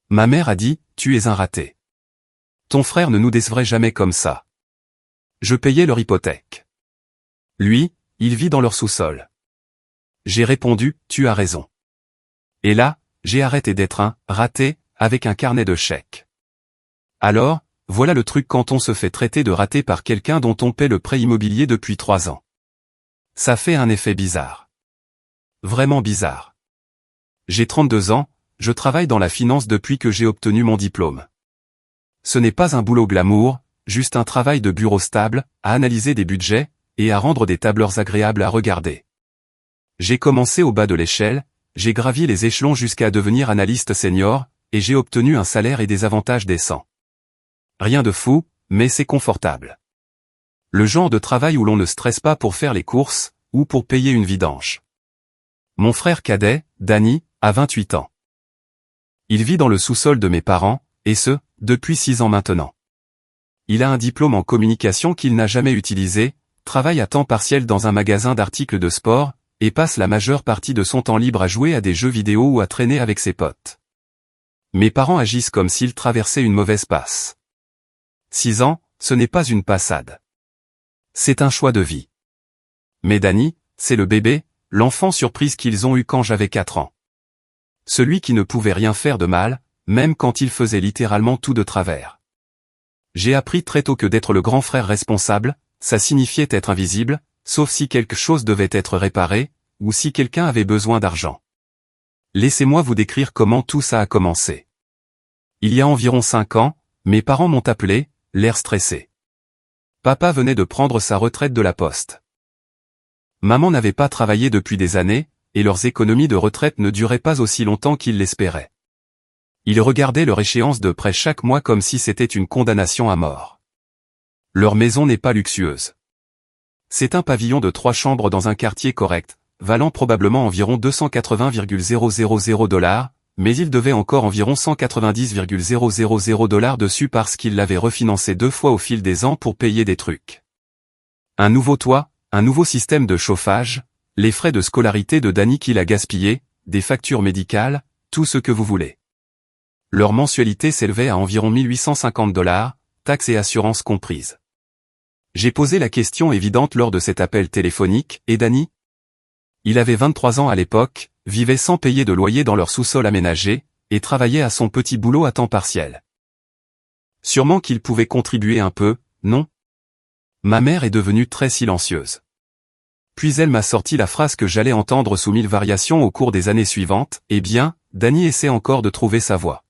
Ma mère a dit, tu es un raté. Ton frère ne nous décevrait jamais comme ça. Je payais leur hypothèque. Lui, il vit dans leur sous-sol. J'ai répondu, tu as raison. Et là, j'ai arrêté d'être un raté avec un carnet de chèques. Alors, voilà le truc quand on se fait traiter de raté par quelqu'un dont on paie le prêt immobilier depuis 3 ans. Ça fait un effet bizarre. Vraiment bizarre. J'ai 32 ans, je travaille dans la finance depuis que j'ai obtenu mon diplôme. Ce n'est pas un boulot glamour, juste un travail de bureau stable, à analyser des budgets, et à rendre des tableurs agréables à regarder. J'ai commencé au bas de l'échelle, j'ai gravi les échelons jusqu'à devenir analyste senior, et j'ai obtenu un salaire et des avantages décents. Rien de fou, mais c'est confortable. Le genre de travail où l'on ne stresse pas pour faire les courses, ou pour payer une vidange. Mon frère cadet, Danny, a 28 ans. Il vit dans le sous-sol de mes parents, et ce, depuis 6 ans maintenant. Il a un diplôme en communication qu'il n'a jamais utilisé, travaille à temps partiel dans un magasin d'articles de sport, et passe la majeure partie de son temps libre à jouer à des jeux vidéo ou à traîner avec ses potes. Mes parents agissent comme s'ils traversaient une mauvaise passe. 6 ans, ce n'est pas une passade. C'est un choix de vie. Mais Danny, c'est le bébé, l'enfant surprise qu'ils ont eu quand j'avais 4 ans. Celui qui ne pouvait rien faire de mal, même quand il faisait littéralement tout de travers. J'ai appris très tôt que d'être le grand frère responsable, ça signifiait être invisible, sauf si quelque chose devait être réparé, ou si quelqu'un avait besoin d'argent. Laissez-moi vous décrire comment tout ça a commencé. Il y a environ 5 ans, mes parents m'ont appelé, l'air stressé. Papa venait de prendre sa retraite de la poste. Maman n'avait pas travaillé depuis des années, et leurs économies de retraite ne duraient pas aussi longtemps qu'ils l'espéraient. Ils regardaient leur échéance de près chaque mois comme si c'était une condamnation à mort. Leur maison n'est pas luxueuse. C'est un pavillon de 3 chambres dans un quartier correct, valant probablement environ 280,000 $, mais il devait encore environ 190,000 $ dessus parce qu'il l'avait refinancé 2 fois au fil des ans pour payer des trucs. Un nouveau toit, un nouveau système de chauffage, les frais de scolarité de Danny qu'il a gaspillé, des factures médicales, tout ce que vous voulez. Leur mensualité s'élevait à environ 1850 $, taxes et assurances comprises. J'ai posé la question évidente lors de cet appel téléphonique, et Danny? Il avait 23 ans à l'époque, vivait sans payer de loyer dans leur sous-sol aménagé, et travaillait à son petit boulot à temps partiel. Sûrement qu'il pouvait contribuer un peu, non? Ma mère est devenue très silencieuse. Puis elle m'a sorti la phrase que j'allais entendre sous 1000 variations au cours des années suivantes, eh bien, Danny essaie encore de trouver sa voie.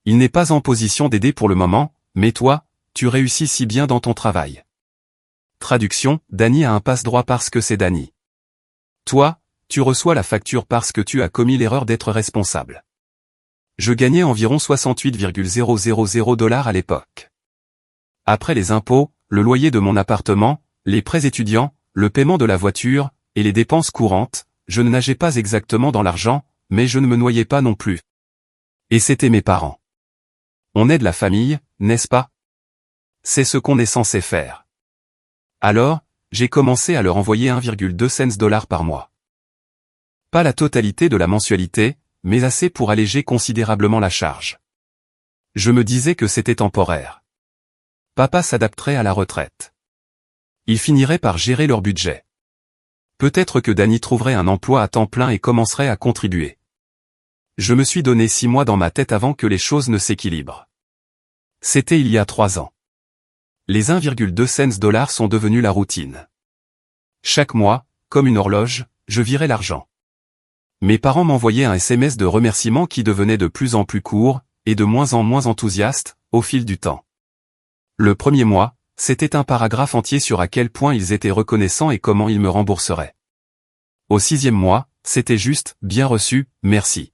Il n'est pas en position d'aider pour le moment, mais toi, tu réussis si bien dans ton travail. Traduction, Danny a un passe-droit parce que c'est Danny. Toi, tu reçois la facture parce que tu as commis l'erreur d'être responsable. Je gagnais environ 68,000 $ à l'époque. Après les impôts, le loyer de mon appartement, les prêts étudiants, le paiement de la voiture, et les dépenses courantes, je ne nageais pas exactement dans l'argent, mais je ne me noyais pas non plus. Et c'était mes parents. On aide la famille, n'est-ce pas? C'est ce qu'on est censé faire. Alors, j'ai commencé à leur envoyer 1,2 cents $ par mois. Pas la totalité de la mensualité, mais assez pour alléger considérablement la charge. Je me disais que c'était temporaire. Papa s'adapterait à la retraite. Il finirait par gérer leur budget. Peut-être que Danny trouverait un emploi à temps plein et commencerait à contribuer. Je me suis donné 6 mois dans ma tête avant que les choses ne s'équilibrent. C'était il y a 3 ans. Les 1,2 cents $ sont devenus la routine. Chaque mois, comme une horloge, je virais l'argent. Mes parents m'envoyaient un SMS de remerciement qui devenait de plus en plus court, et de moins en moins enthousiaste, au fil du temps. Le premier mois, c'était un paragraphe entier sur à quel point ils étaient reconnaissants et comment ils me rembourseraient. Au 6e mois, c'était juste « bien reçu, merci ».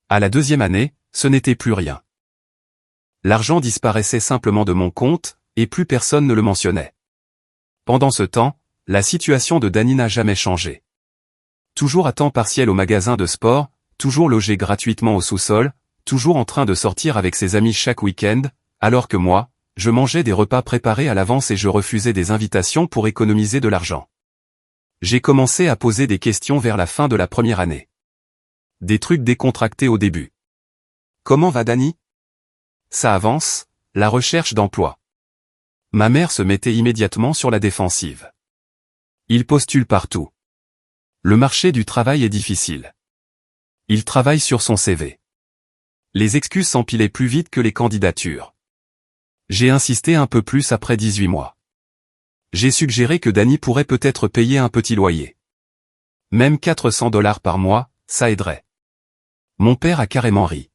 À la 2e année, ce n'était plus rien. L'argent disparaissait simplement de mon compte, et plus personne ne le mentionnait. Pendant ce temps, la situation de Danny n'a jamais changé. Toujours à temps partiel au magasin de sport, toujours logé gratuitement au sous-sol, toujours en train de sortir avec ses amis chaque week-end, alors que moi, je mangeais des repas préparés à l'avance et je refusais des invitations pour économiser de l'argent. J'ai commencé à poser des questions vers la fin de la première année. Des trucs décontractés au début. Comment va Danny? Ça avance, la recherche d'emploi. Ma mère se mettait immédiatement sur la défensive. Il postule partout. Le marché du travail est difficile. Il travaille sur son CV. Les excuses s'empilaient plus vite que les candidatures. J'ai insisté un peu plus après 18 mois. J'ai suggéré que Danny pourrait peut-être payer un petit loyer. Même $400 par mois, ça aiderait. Mon père a carrément ri.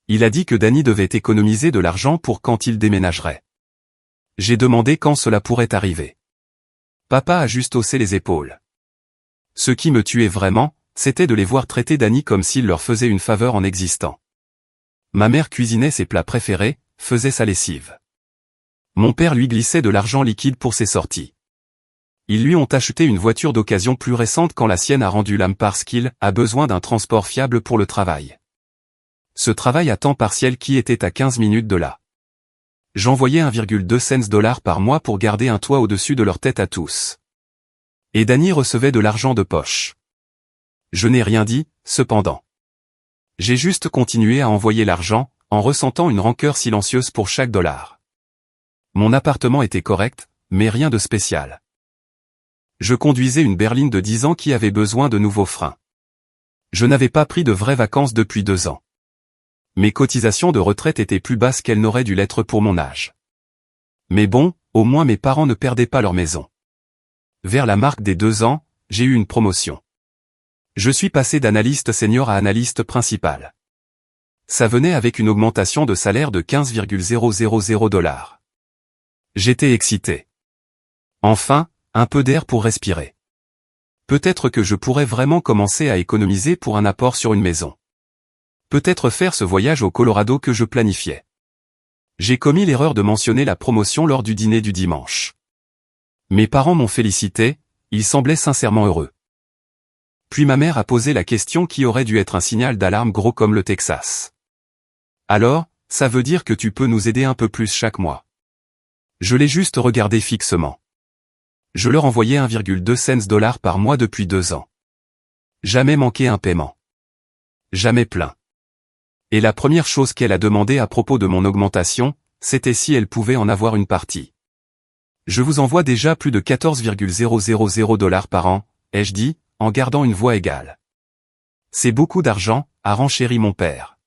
Il a dit que Danny devait économiser de l'argent pour quand il déménagerait. J'ai demandé quand cela pourrait arriver. Papa a juste haussé les épaules. Ce qui me tuait vraiment, c'était de les voir traiter Danny comme s'il leur faisait une faveur en existant. Ma mère cuisinait ses plats préférés, faisait sa lessive. Mon père lui glissait de l'argent liquide pour ses sorties. Ils lui ont acheté une voiture d'occasion plus récente quand la sienne a rendu l'âme parce qu'il a besoin d'un transport fiable pour le travail. Ce travail à temps partiel qui était à 15 minutes de là. J'envoyais 1,2 cents par mois pour garder un toit au-dessus de leur tête à tous. Et Danny recevait de l'argent de poche. Je n'ai rien dit, cependant. J'ai juste continué à envoyer l'argent, en ressentant une rancœur silencieuse pour chaque dollar. Mon appartement était correct, mais rien de spécial. Je conduisais une berline de 10 ans qui avait besoin de nouveaux freins. Je n'avais pas pris de vraies vacances depuis 2 ans. Mes cotisations de retraite étaient plus basses qu'elles n'auraient dû l'être pour mon âge. Mais bon, au moins mes parents ne perdaient pas leur maison. Vers la marque des 2 ans, j'ai eu une promotion. Je suis passé d'analyste senior à analyste principal. Ça venait avec une augmentation de salaire de 15,000 $. J'étais excité. Enfin, un peu d'air pour respirer. Peut-être que je pourrais vraiment commencer à économiser pour un apport sur une maison. Peut-être faire ce voyage au Colorado que je planifiais. J'ai commis l'erreur de mentionner la promotion lors du dîner du dimanche. Mes parents m'ont félicité, ils semblaient sincèrement heureux. Puis ma mère a posé la question qui aurait dû être un signal d'alarme gros comme le Texas. Alors, ça veut dire que tu peux nous aider un peu plus chaque mois. Je l'ai juste regardé fixement. Je leur envoyais 1,2 cents par mois depuis 2 ans. Jamais manqué un paiement. Jamais plein. Et la première chose qu'elle a demandé à propos de mon augmentation, c'était si elle pouvait en avoir une partie. Je vous envoie déjà plus de 14,000 $ par an, ai-je dit, en gardant une voix égale. C'est beaucoup d'argent, a renchéri mon père.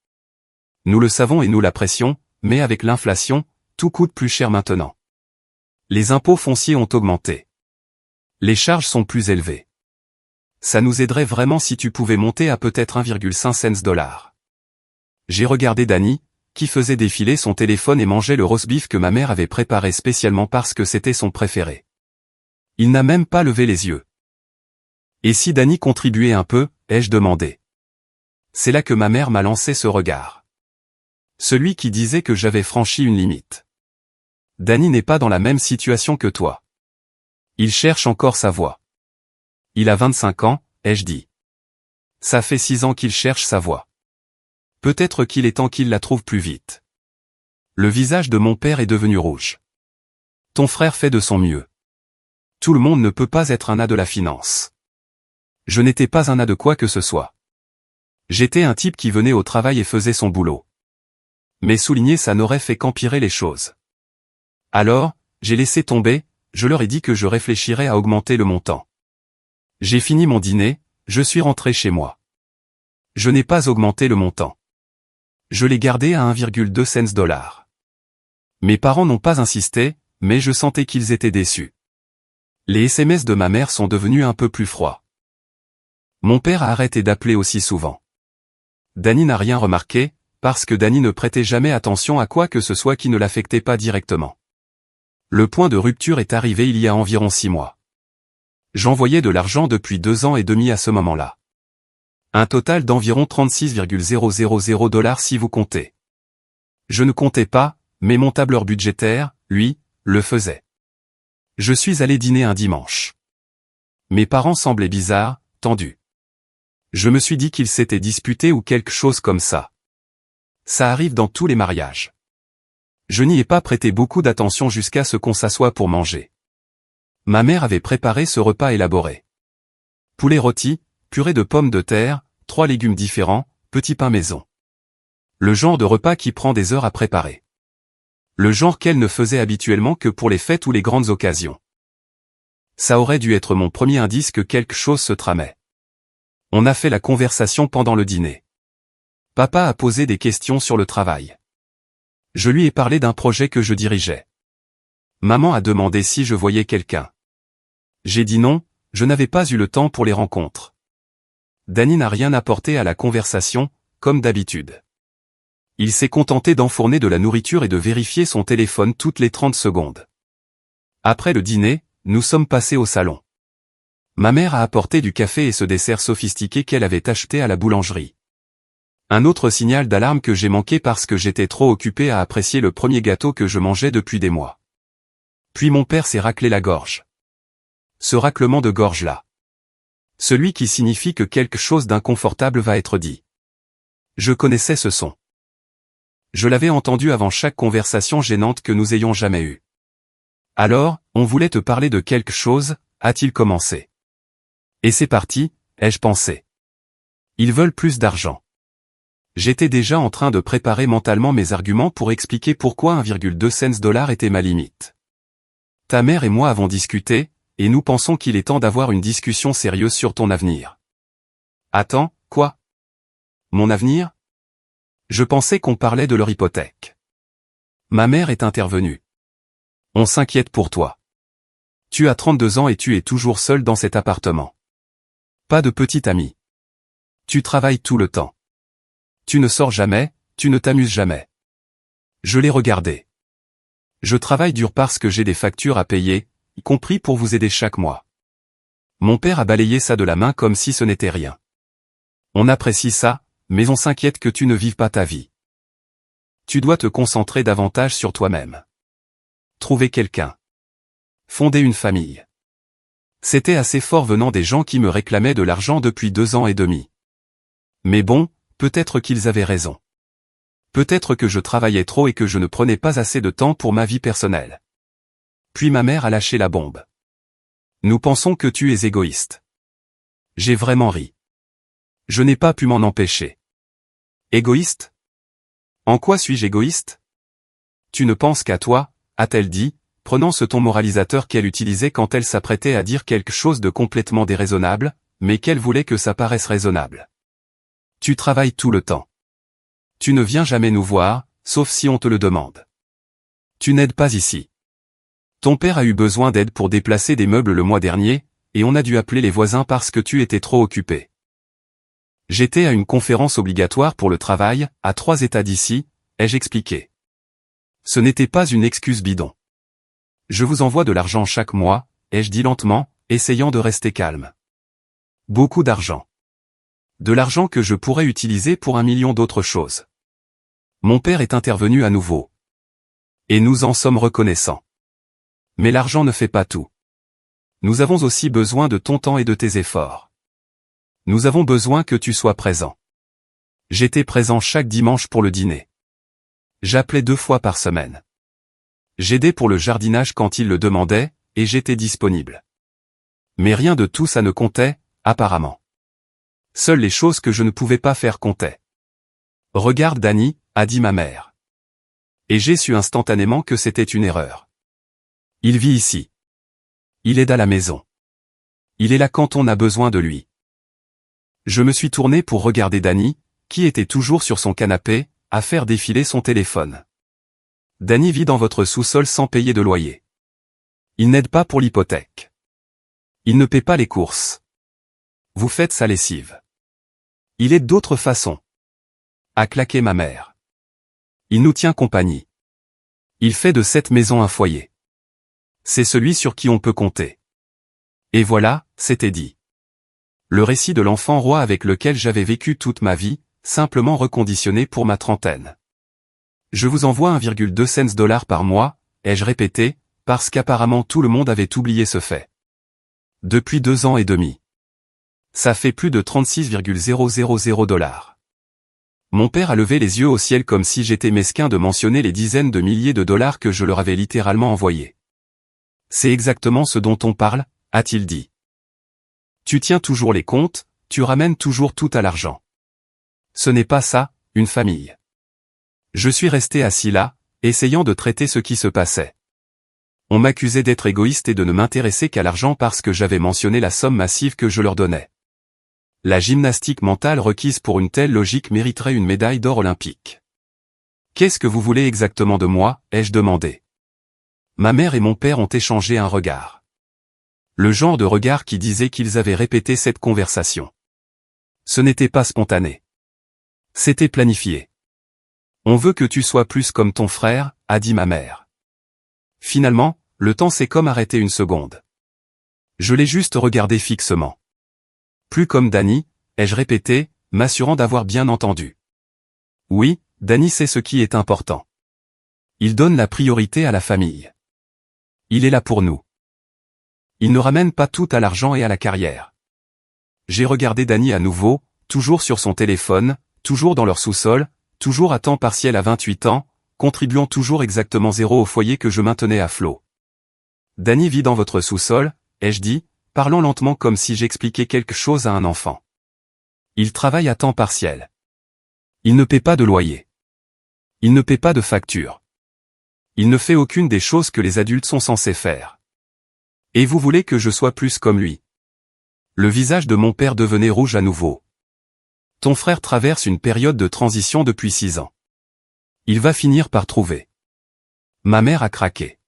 Nous le savons et nous l'apprécions, mais avec l'inflation, tout coûte plus cher maintenant. Les impôts fonciers ont augmenté. Les charges sont plus élevées. Ça nous aiderait vraiment si tu pouvais monter à peut-être 1,5 cents. J'ai regardé Danny, qui faisait défiler son téléphone et mangeait le roast-beef que ma mère avait préparé spécialement parce que c'était son préféré. Il n'a même pas levé les yeux. Et si Danny contribuait un peu, ai-je demandé. C'est là que ma mère m'a lancé ce regard. Celui qui disait que j'avais franchi une limite. Danny n'est pas dans la même situation que toi. Il cherche encore sa voie. Il a 25 ans, ai-je dit. Ça fait 6 ans qu'il cherche sa voie. Peut-être qu'il est temps qu'il la trouve plus vite. Le visage de mon père est devenu rouge. Ton frère fait de son mieux. Tout le monde ne peut pas être un as de la finance. Je n'étais pas un as de quoi que ce soit. J'étais un type qui venait au travail et faisait son boulot. Mais souligner ça n'aurait fait qu'empirer les choses. Alors, j'ai laissé tomber, je leur ai dit que je réfléchirais à augmenter le montant. J'ai fini mon dîner, je suis rentré chez moi. Je n'ai pas augmenté le montant. Je l'ai gardé à 1,2 cents. Mes parents n'ont pas insisté, mais je sentais qu'ils étaient déçus. Les SMS de ma mère sont devenus un peu plus froids. Mon père a arrêté d'appeler aussi souvent. Danny n'a rien remarqué, parce que Danny ne prêtait jamais attention à quoi que ce soit qui ne l'affectait pas directement. Le point de rupture est arrivé il y a environ 6 mois. J'envoyais de l'argent depuis 2 ans et demi à ce moment-là. Un total d'environ 36,000 $ si vous comptez. Je ne comptais pas, mais mon tableur budgétaire, lui, le faisait. Je suis allé dîner un dimanche. Mes parents semblaient bizarres, tendus. Je me suis dit qu'ils s'étaient disputés ou quelque chose comme ça. Ça arrive dans tous les mariages. Je n'y ai pas prêté beaucoup d'attention jusqu'à ce qu'on s'assoie pour manger. Ma mère avait préparé ce repas élaboré. Poulet rôti, purée de pommes de terre, 3 légumes différents, petit pain maison. Le genre de repas qui prend des heures à préparer. Le genre qu'elle ne faisait habituellement que pour les fêtes ou les grandes occasions. Ça aurait dû être mon premier indice que quelque chose se tramait. On a fait la conversation pendant le dîner. Papa a posé des questions sur le travail. Je lui ai parlé d'un projet que je dirigeais. Maman a demandé si je voyais quelqu'un. J'ai dit non, je n'avais pas eu le temps pour les rencontres. Danny n'a rien apporté à la conversation, comme d'habitude. Il s'est contenté d'enfourner de la nourriture et de vérifier son téléphone toutes les 30 secondes. Après le dîner, nous sommes passés au salon. Ma mère a apporté du café et ce dessert sophistiqué qu'elle avait acheté à la boulangerie. Un autre signal d'alarme que j'ai manqué parce que j'étais trop occupé à apprécier le premier gâteau que je mangeais depuis des mois. Puis mon père s'est raclé la gorge. Ce raclement de gorge-là. Celui qui signifie que quelque chose d'inconfortable va être dit. Je connaissais ce son. Je l'avais entendu avant chaque conversation gênante que nous ayons jamais eue. Alors, on voulait te parler de quelque chose, a-t-il commencé. Et c'est parti, ai-je pensé. Ils veulent plus d'argent. J'étais déjà en train de préparer mentalement mes arguments pour expliquer pourquoi 1,2 cents était ma limite. Ta mère et moi avons discuté, et nous pensons qu'il est temps d'avoir une discussion sérieuse sur ton avenir. Attends, quoi? Mon avenir? Je pensais qu'on parlait de leur hypothèque. Ma mère est intervenue. On s'inquiète pour toi. Tu as 32 ans et tu es toujours seul dans cet appartement. Pas de petit ami. Tu travailles tout le temps. Tu ne sors jamais, tu ne t'amuses jamais. Je l'ai regardé. Je travaille dur parce que j'ai des factures à payer, y compris pour vous aider chaque mois. Mon père a balayé ça de la main comme si ce n'était rien. On apprécie ça, mais on s'inquiète que tu ne vives pas ta vie. Tu dois te concentrer davantage sur toi-même. Trouver quelqu'un. Fonder une famille. C'était assez fort venant des gens qui me réclamaient de l'argent depuis 2 ans et demi. Mais bon, peut-être qu'ils avaient raison. Peut-être que je travaillais trop et que je ne prenais pas assez de temps pour ma vie personnelle. Puis ma mère a lâché la bombe. Nous pensons que tu es égoïste. J'ai vraiment ri. Je n'ai pas pu m'en empêcher. Égoïste? En quoi suis-je égoïste? Tu ne penses qu'à toi, a-t-elle dit, prenant ce ton moralisateur qu'elle utilisait quand elle s'apprêtait à dire quelque chose de complètement déraisonnable, mais qu'elle voulait que ça paraisse raisonnable. Tu travailles tout le temps. Tu ne viens jamais nous voir, sauf si on te le demande. Tu n'aides pas ici. Ton père a eu besoin d'aide pour déplacer des meubles le mois dernier, et on a dû appeler les voisins parce que tu étais trop occupé. J'étais à une conférence obligatoire pour le travail, à 3 États d'ici, ai-je expliqué. Ce n'était pas une excuse bidon. Je vous envoie de l'argent chaque mois, ai-je dit lentement, essayant de rester calme. Beaucoup d'argent. De l'argent que je pourrais utiliser pour 1 million d'autres choses. Mon père est intervenu à nouveau. Et nous en sommes reconnaissants. Mais l'argent ne fait pas tout. Nous avons aussi besoin de ton temps et de tes efforts. Nous avons besoin que tu sois présent. J'étais présent chaque dimanche pour le dîner. J'appelais 2 fois par semaine. J'aidais pour le jardinage quand il le demandait, et j'étais disponible. Mais rien de tout ça ne comptait, apparemment. Seules les choses que je ne pouvais pas faire comptaient. Regarde Danny, a dit ma mère. Et j'ai su instantanément que c'était une erreur. Il vit ici. Il aide à la maison. Il est là quand on a besoin de lui. Je me suis tourné pour regarder Danny, qui était toujours sur son canapé, à faire défiler son téléphone. Danny vit dans votre sous-sol sans payer de loyer. Il n'aide pas pour l'hypothèque. Il ne paie pas les courses. Vous faites sa lessive. Il aide d'autres façons. A claqué ma mère. Il nous tient compagnie. Il fait de cette maison un foyer. C'est celui sur qui on peut compter. Et voilà, c'était dit. Le récit de l'enfant roi avec lequel j'avais vécu toute ma vie, simplement reconditionné pour ma trentaine. Je vous envoie 1,2 cents par mois, ai-je répété, parce qu'apparemment tout le monde avait oublié ce fait. Depuis 2 ans et demi. Ça fait plus de 36,000 $. Mon père a levé les yeux au ciel comme si j'étais mesquin de mentionner les dizaines de milliers de dollars que je leur avais littéralement envoyés. C'est exactement ce dont on parle, a-t-il dit. Tu tiens toujours les comptes, tu ramènes toujours tout à l'argent. Ce n'est pas ça, une famille. Je suis resté assis là, essayant de traiter ce qui se passait. On m'accusait d'être égoïste et de ne m'intéresser qu'à l'argent parce que j'avais mentionné la somme massive que je leur donnais. La gymnastique mentale requise pour une telle logique mériterait une médaille d'or olympique. « Qu'est-ce que vous voulez exactement de moi ?» ai-je demandé. Ma mère et mon père ont échangé un regard. Le genre de regard qui disait qu'ils avaient répété cette conversation. Ce n'était pas spontané. C'était planifié. « On veut que tu sois plus comme ton frère », a dit ma mère. Finalement, le temps s'est comme arrêté une seconde. Je l'ai juste regardé fixement. Plus comme Danny, ai-je répété, m'assurant d'avoir bien entendu. Oui, Danny sait ce qui est important. Il donne la priorité à la famille. Il est là pour nous. Il ne ramène pas tout à l'argent et à la carrière. J'ai regardé Danny à nouveau, toujours sur son téléphone, toujours dans leur sous-sol, toujours à temps partiel à 28 ans, contribuant toujours exactement 0 au foyer que je maintenais à flot. Danny vit dans votre sous-sol, ai-je dit, parlant lentement comme si j'expliquais quelque chose à un enfant. Il travaille à temps partiel. Il ne paie pas de loyer. Il ne paie pas de facture. Il ne fait aucune des choses que les adultes sont censés faire. Et vous voulez que je sois plus comme lui? Le visage de mon père devenait rouge à nouveau. Ton frère traverse une période de transition depuis 6 ans. Il va finir par trouver. Ma mère a craqué.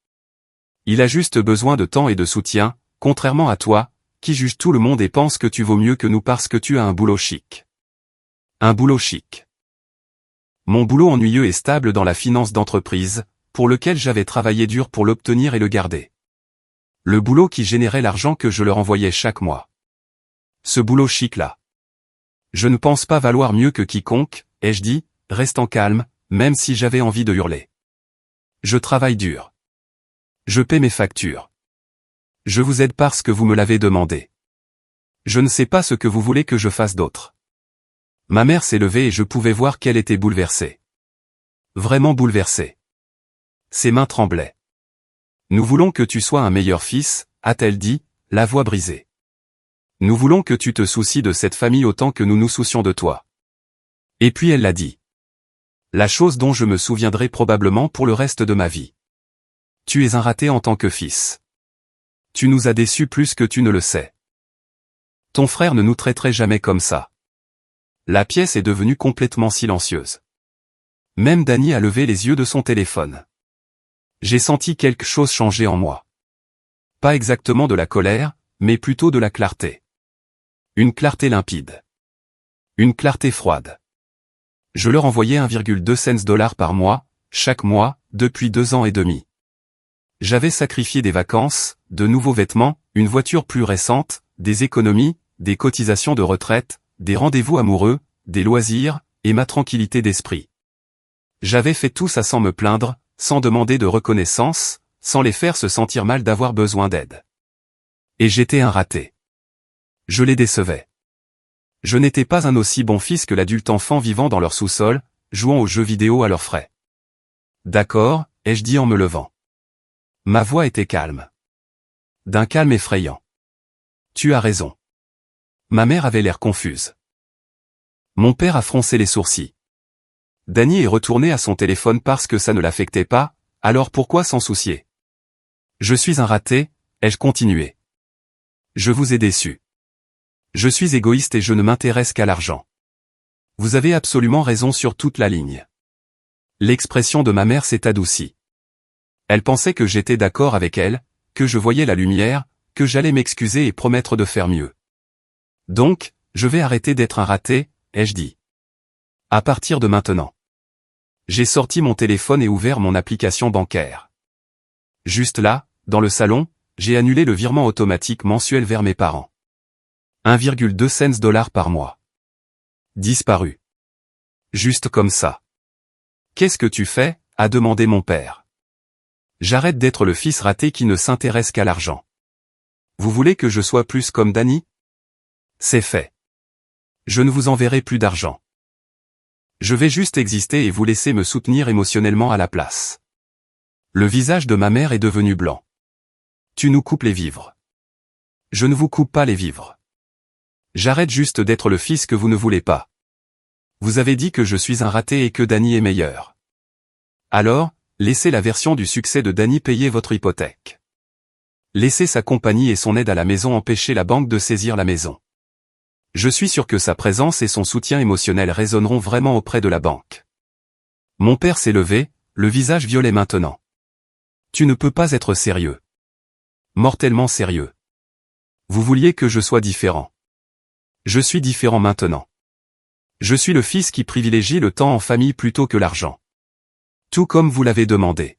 Il a juste besoin de temps et de soutien, contrairement à toi, qui juge tout le monde et pense que tu vaux mieux que nous parce que tu as un boulot chic. Un boulot chic. Mon boulot ennuyeux et stable dans la finance d'entreprise, pour lequel j'avais travaillé dur pour l'obtenir et le garder. Le boulot qui générait l'argent que je leur envoyais chaque mois. Ce boulot chic-là. Je ne pense pas valoir mieux que quiconque, ai-je dit, restant calme, même si j'avais envie de hurler. Je travaille dur. Je paie mes factures. Je vous aide parce que vous me l'avez demandé. Je ne sais pas ce que vous voulez que je fasse d'autre. Ma mère s'est levée et je pouvais voir qu'elle était bouleversée. Vraiment bouleversée. Ses mains tremblaient. Nous voulons que tu sois un meilleur fils, a-t-elle dit, la voix brisée. Nous voulons que tu te soucies de cette famille autant que nous nous soucions de toi. Et puis elle l'a dit. La chose dont je me souviendrai probablement pour le reste de ma vie. Tu es un raté en tant que fils. Tu nous as déçus plus que tu ne le sais. Ton frère ne nous traiterait jamais comme ça. La pièce est devenue complètement silencieuse. Même Danny a levé les yeux de son téléphone. J'ai senti quelque chose changer en moi. Pas exactement de la colère, mais plutôt de la clarté. Une clarté limpide. Une clarté froide. Je leur envoyais 1,2 cents par mois, chaque mois, depuis 2 ans et demi. J'avais sacrifié des vacances, de nouveaux vêtements, une voiture plus récente, des économies, des cotisations de retraite, des rendez-vous amoureux, des loisirs, et ma tranquillité d'esprit. J'avais fait tout ça sans me plaindre, sans demander de reconnaissance, sans les faire se sentir mal d'avoir besoin d'aide. Et j'étais un raté. Je les décevais. Je n'étais pas un aussi bon fils que l'adulte enfant vivant dans leur sous-sol, jouant aux jeux vidéo à leurs frais. D'accord, ai-je dit en me levant. Ma voix était calme. D'un calme effrayant. Tu as raison. Ma mère avait l'air confuse. Mon père a froncé les sourcils. Danny est retourné à son téléphone parce que ça ne l'affectait pas, alors pourquoi s'en soucier? Je suis un raté, ai-je continué. Je vous ai déçu. Je suis égoïste et je ne m'intéresse qu'à l'argent. Vous avez absolument raison sur toute la ligne. L'expression de ma mère s'est adoucie. Elle pensait que j'étais d'accord avec elle, que je voyais la lumière, que j'allais m'excuser et promettre de faire mieux. Donc, je vais arrêter d'être un raté, ai-je dit. À partir de maintenant. J'ai sorti mon téléphone et ouvert mon application bancaire. Juste là, dans le salon, j'ai annulé le virement automatique mensuel vers mes parents. 1,2 cents par mois. Disparu. Juste comme ça. Qu'est-ce que tu fais? A demandé mon père. J'arrête d'être le fils raté qui ne s'intéresse qu'à l'argent. Vous voulez que je sois plus comme Danny? C'est fait. Je ne vous enverrai plus d'argent. Je vais juste exister et vous laisser me soutenir émotionnellement à la place. Le visage de ma mère est devenu blanc. Tu nous coupes les vivres. Je ne vous coupe pas les vivres. J'arrête juste d'être le fils que vous ne voulez pas. Vous avez dit que je suis un raté et que Danny est meilleur. Alors, laissez la version du succès de Danny payer votre hypothèque. Laissez sa compagnie et son aide à la maison empêcher la banque de saisir la maison. Je suis sûr que sa présence et son soutien émotionnel résonneront vraiment auprès de la banque. Mon père s'est levé, le visage violet maintenant. Tu ne peux pas être sérieux. Mortellement sérieux. Vous vouliez que je sois différent. Je suis différent maintenant. Je suis le fils qui privilégie le temps en famille plutôt que l'argent. Tout comme vous l'avez demandé.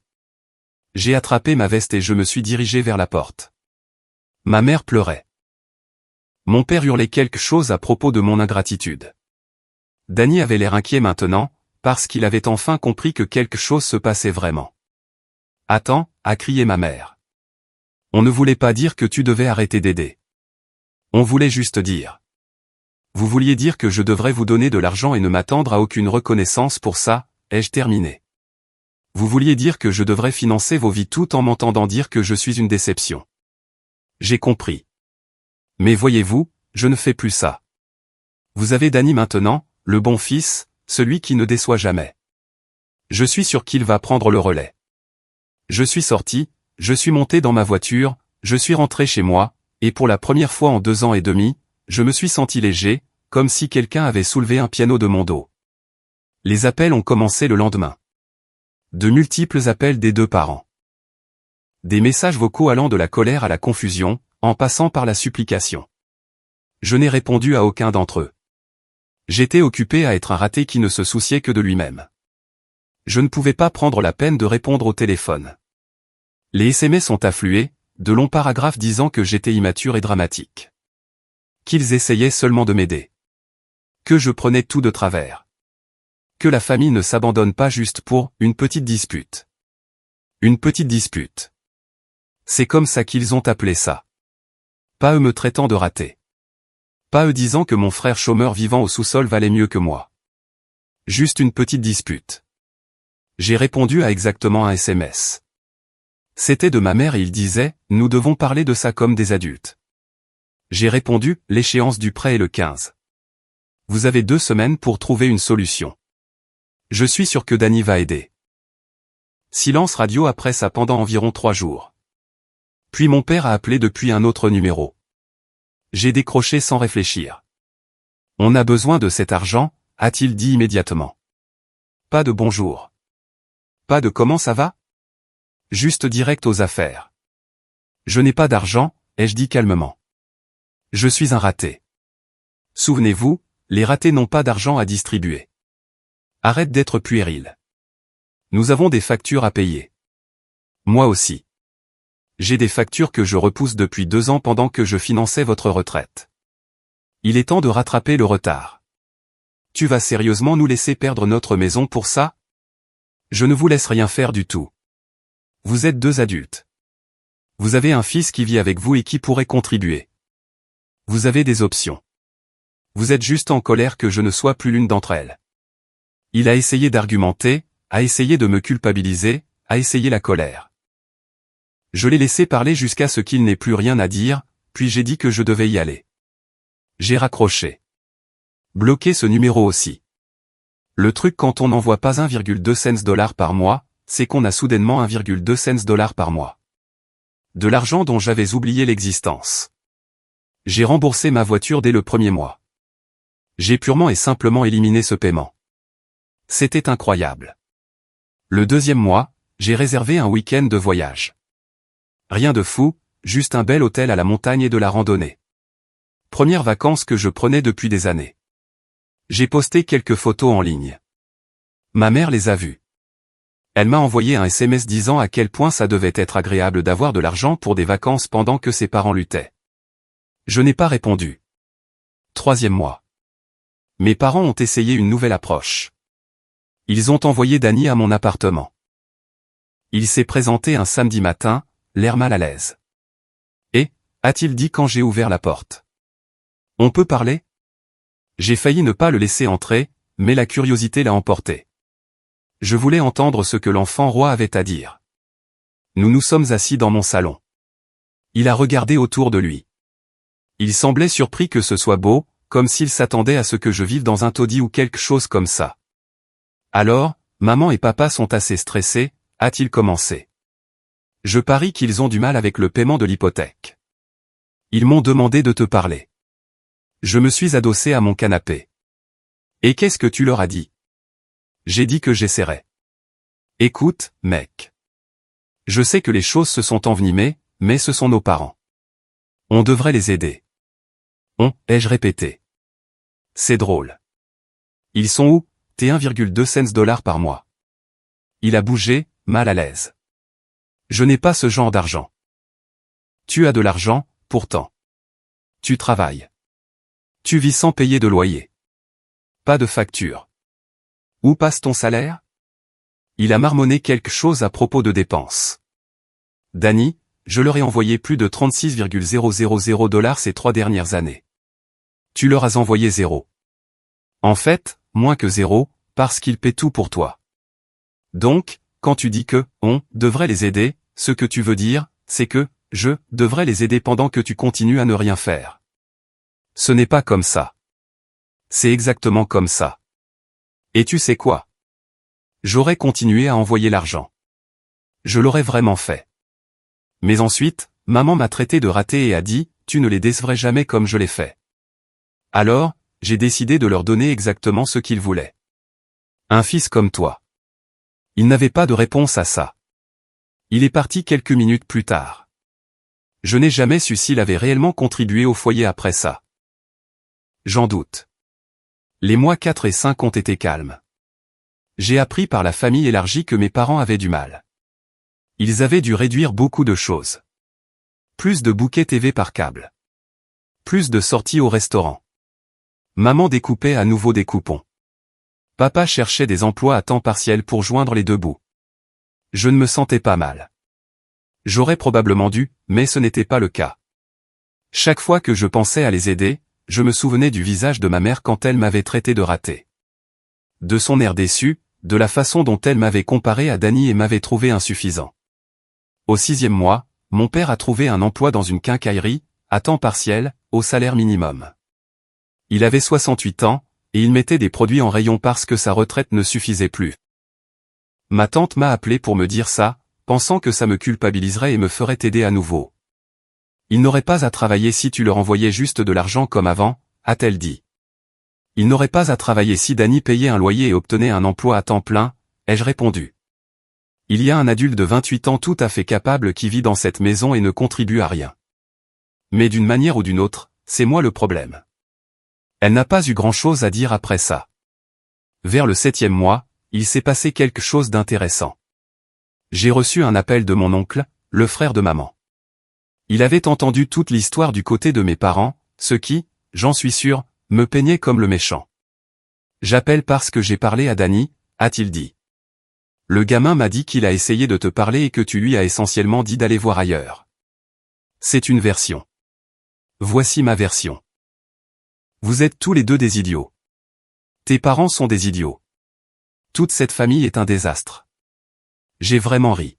J'ai attrapé ma veste et je me suis dirigé vers la porte. Ma mère pleurait. Mon père hurlait quelque chose à propos de mon ingratitude. Danny avait l'air inquiet maintenant, parce qu'il avait enfin compris que quelque chose se passait vraiment. « Attends » a crié ma mère. On ne voulait pas dire que tu devais arrêter d'aider. On voulait juste dire. Vous vouliez dire que je devrais vous donner de l'argent et ne m'attendre à aucune reconnaissance pour ça, ai-je terminé. Vous vouliez dire que je devrais financer vos vies tout en m'entendant dire que je suis une déception. J'ai compris. Mais voyez-vous, je ne fais plus ça. Vous avez Danny maintenant, le bon fils, celui qui ne déçoit jamais. Je suis sûr qu'il va prendre le relais. Je suis sorti, je suis monté dans ma voiture, je suis rentré chez moi, et pour la première fois en 2 ans et demi, je me suis senti léger, comme si quelqu'un avait soulevé un piano de mon dos. Les appels ont commencé le lendemain. De multiples appels des 2 parents. Des messages vocaux allant de la colère à la confusion, en passant par la supplication. Je n'ai répondu à aucun d'entre eux. J'étais occupé à être un raté qui ne se souciait que de lui-même. Je ne pouvais pas prendre la peine de répondre au téléphone. Les SMS ont afflué, de longs paragraphes disant que j'étais immature et dramatique. Qu'ils essayaient seulement de m'aider. Que je prenais tout de travers. Que la famille ne s'abandonne pas juste pour une petite dispute. Une petite dispute. C'est comme ça qu'ils ont appelé ça. Pas eux me traitant de raté. Pas eux disant que mon frère chômeur vivant au sous-sol valait mieux que moi. Juste une petite dispute. J'ai répondu à exactement un SMS. C'était de ma mère et il disait, nous devons parler de ça comme des adultes. J'ai répondu, l'échéance du prêt est le 15. Vous avez 2 semaines pour trouver une solution. Je suis sûr que Danny va aider. Silence radio après ça pendant environ 3 jours. Puis mon père a appelé depuis un autre numéro. J'ai décroché sans réfléchir. On a besoin de cet argent, a-t-il dit immédiatement. Pas de bonjour. Pas de comment ça va? Juste direct aux affaires. Je n'ai pas d'argent, ai-je dit calmement. Je suis un raté. Souvenez-vous, les ratés n'ont pas d'argent à distribuer. Arrête d'être puéril. Nous avons des factures à payer. Moi aussi. J'ai des factures que je repousse depuis 2 ans pendant que je finançais votre retraite. Il est temps de rattraper le retard. Tu vas sérieusement nous laisser perdre notre maison pour ça? Je ne vous laisse rien faire du tout. Vous êtes 2 adultes. Vous avez un fils qui vit avec vous et qui pourrait contribuer. Vous avez des options. Vous êtes juste en colère que je ne sois plus l'une d'entre elles. Il a essayé d'argumenter, a essayé de me culpabiliser, a essayé la colère. Je l'ai laissé parler jusqu'à ce qu'il n'ait plus rien à dire, puis j'ai dit que je devais y aller. J'ai raccroché. Bloqué ce numéro aussi. Le truc quand on n'envoie pas 1,2 cents par mois, c'est qu'on a soudainement 1,2 cents par mois. De l'argent dont j'avais oublié l'existence. J'ai remboursé ma voiture dès le 1er mois. J'ai purement et simplement éliminé ce paiement. C'était incroyable. Le 2e mois, j'ai réservé un week-end de voyage. Rien de fou, juste un bel hôtel à la montagne et de la randonnée. Premières vacances que je prenais depuis des années. J'ai posté quelques photos en ligne. Ma mère les a vues. Elle m'a envoyé un SMS disant à quel point ça devait être agréable d'avoir de l'argent pour des vacances pendant que ses parents luttaient. Je n'ai pas répondu. 3e mois. Mes parents ont essayé une nouvelle approche. Ils ont envoyé Danny à mon appartement. Il s'est présenté un samedi matin, l'air mal à l'aise. Et, a-t-il dit quand j'ai ouvert la porte. On peut parler? J'ai failli ne pas le laisser entrer, mais la curiosité l'a emporté. Je voulais entendre ce que l'enfant roi avait à dire. Nous nous sommes assis dans mon salon. Il a regardé autour de lui. Il semblait surpris que ce soit beau, comme s'il s'attendait à ce que je vive dans un taudis ou quelque chose comme ça. Alors, maman et papa sont assez stressés, a-t-il commencé. Je parie qu'ils ont du mal avec le paiement de l'hypothèque. Ils m'ont demandé de te parler. Je me suis adossé à mon canapé. Et qu'est-ce que tu leur as dit? J'ai dit que j'essaierais. Écoute, mec. Je sais que les choses se sont envenimées, mais ce sont nos parents. On devrait les aider. Ai-je répété. C'est drôle. Ils sont où? T'es 1,2 cents par mois. Il a bougé, mal à l'aise. Je n'ai pas ce genre d'argent. Tu as de l'argent, pourtant. Tu travailles. Tu vis sans payer de loyer. Pas de facture. Où passe ton salaire? Il a marmonné quelque chose à propos de dépenses. Danny, je leur ai envoyé plus de 36,000 $ ces 3 dernières années. Tu leur as envoyé 0. En fait, moins que 0, parce qu'ils paient tout pour toi. Donc, quand tu dis que on devrait les aider, ce que tu veux dire, c'est que je devrais les aider pendant que tu continues à ne rien faire. Ce n'est pas comme ça. C'est exactement comme ça. Et tu sais quoi? J'aurais continué à envoyer l'argent. Je l'aurais vraiment fait. Mais ensuite, maman m'a traité de raté et a dit, tu ne les décevrais jamais comme je l'ai fait. Alors, j'ai décidé de leur donner exactement ce qu'ils voulaient. Un fils comme toi. Il n'avait pas de réponse à ça. Il est parti quelques minutes plus tard. Je n'ai jamais su s'il avait réellement contribué au foyer après ça. J'en doute. Les mois 4 et 5 ont été calmes. J'ai appris par la famille élargie que mes parents avaient du mal. Ils avaient dû réduire beaucoup de choses. Plus de bouquets TV par câble. Plus de sorties au restaurant. Maman découpait à nouveau des coupons. Papa cherchait des emplois à temps partiel pour joindre les deux bouts. Je ne me sentais pas mal. J'aurais probablement dû, mais ce n'était pas le cas. Chaque fois que je pensais à les aider, je me souvenais du visage de ma mère quand elle m'avait traité de raté. De son air déçu, de la façon dont elle m'avait comparé à Danny et m'avait trouvé insuffisant. Au 6e mois, mon père a trouvé un emploi dans une quincaillerie, à temps partiel, au salaire minimum. Il avait 68 ans, et il mettait des produits en rayon parce que sa retraite ne suffisait plus. Ma tante m'a appelé pour me dire ça, pensant que ça me culpabiliserait et me ferait aider à nouveau. Ils n'auraient pas à travailler si tu leur envoyais juste de l'argent comme avant, a-t-elle dit. Ils n'auraient pas à travailler si Danny payait un loyer et obtenait un emploi à temps plein, ai-je répondu. Il y a un adulte de 28 ans tout à fait capable qui vit dans cette maison et ne contribue à rien. Mais d'une manière ou d'une autre, c'est moi le problème. Elle n'a pas eu grand-chose à dire après ça. Vers le 7e mois, il s'est passé quelque chose d'intéressant. J'ai reçu un appel de mon oncle, le frère de maman. Il avait entendu toute l'histoire du côté de mes parents, ce qui, j'en suis sûr, me peignait comme le méchant. J'appelle parce que j'ai parlé à Danny, a-t-il dit. Le gamin m'a dit qu'il a essayé de te parler et que tu lui as essentiellement dit d'aller voir ailleurs. C'est une version. Voici ma version. Vous êtes tous les deux des idiots. Tes parents sont des idiots. Toute cette famille est un désastre. J'ai vraiment ri.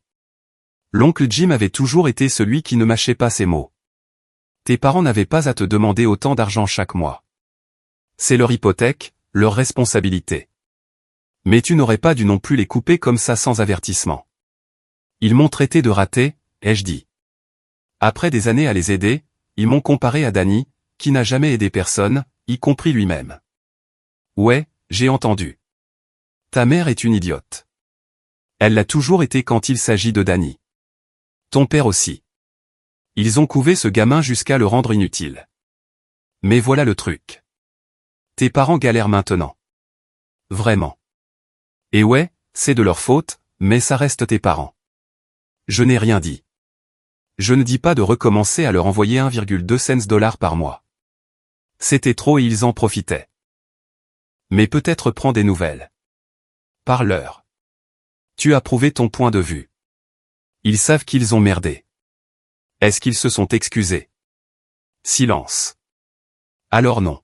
L'oncle Jim avait toujours été celui qui ne mâchait pas ses mots. Tes parents n'avaient pas à te demander autant d'argent chaque mois. C'est leur hypothèque, leur responsabilité. Mais tu n'aurais pas dû non plus les couper comme ça sans avertissement. Ils m'ont traité de raté, ai-je dit. Après des années à les aider, ils m'ont comparé à Danny, qui n'a jamais aidé personne, y compris lui-même. Ouais, j'ai entendu. Ta mère est une idiote. Elle l'a toujours été quand il s'agit de Danny. Ton père aussi. Ils ont couvé ce gamin jusqu'à le rendre inutile. Mais voilà le truc. Tes parents galèrent maintenant. Vraiment. Et ouais, c'est de leur faute, mais ça reste tes parents. Je n'ai rien dit. Je ne dis pas de recommencer à leur envoyer 1,2 cents par mois. C'était trop et ils en profitaient. Mais peut-être prends des nouvelles. Parle-leur. Tu as prouvé ton point de vue. Ils savent qu'ils ont merdé. Est-ce qu'ils se sont excusés? Silence. Alors non.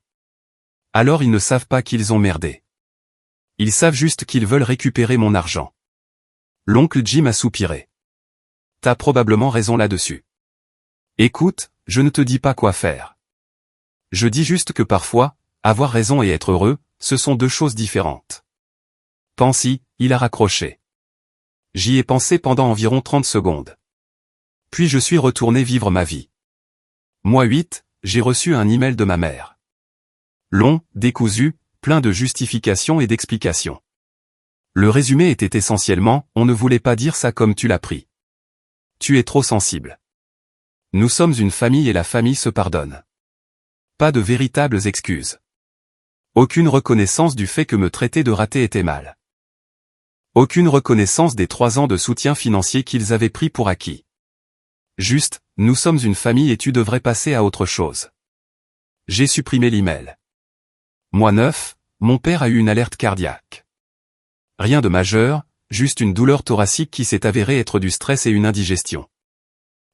Alors ils ne savent pas qu'ils ont merdé. Ils savent juste qu'ils veulent récupérer mon argent. L'oncle Jim a soupiré. T'as probablement raison là-dessus. Écoute, je ne te dis pas quoi faire. Je dis juste que parfois, avoir raison et être heureux, ce sont deux choses différentes. Pense-y, il a raccroché. J'y ai pensé pendant environ 30 secondes. Puis je suis retourné vivre ma vie. Mois 8, j'ai reçu un email de ma mère. Long, décousu, plein de justifications et d'explications. Le résumé était essentiellement, on ne voulait pas dire ça comme tu l'as pris. Tu es trop sensible. Nous sommes une famille et la famille se pardonne. Pas de véritables excuses. Aucune reconnaissance du fait que me traiter de raté était mal. Aucune reconnaissance des 3 ans de soutien financier qu'ils avaient pris pour acquis. Juste, nous sommes une famille et tu devrais passer à autre chose. J'ai supprimé l'email. Mois 9, mon père a eu une alerte cardiaque. Rien de majeur, juste une douleur thoracique qui s'est avérée être du stress et une indigestion.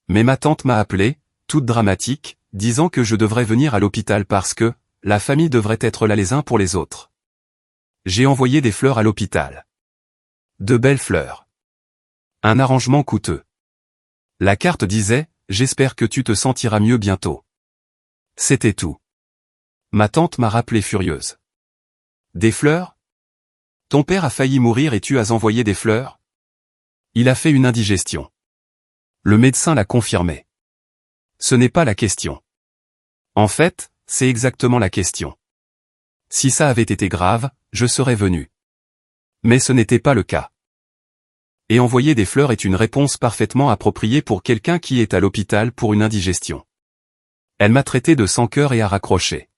Mais ma tante m'a appelé, toute dramatique, disant que je devrais venir à l'hôpital parce que la famille devrait être là les uns pour les autres. J'ai envoyé des fleurs à l'hôpital. De belles fleurs. Un arrangement coûteux. La carte disait « J'espère que tu te sentiras mieux bientôt ». C'était tout. Ma tante m'a rappelé furieuse. Des fleurs? Ton père a failli mourir et tu as envoyé des fleurs? Il a fait une indigestion. Le médecin l'a confirmé. Ce n'est pas la question. En fait, c'est exactement la question. Si ça avait été grave, je serais venu. Mais ce n'était pas le cas. Et envoyer des fleurs est une réponse parfaitement appropriée pour quelqu'un qui est à l'hôpital pour une indigestion. Elle m'a traité de sans-cœur et a raccroché.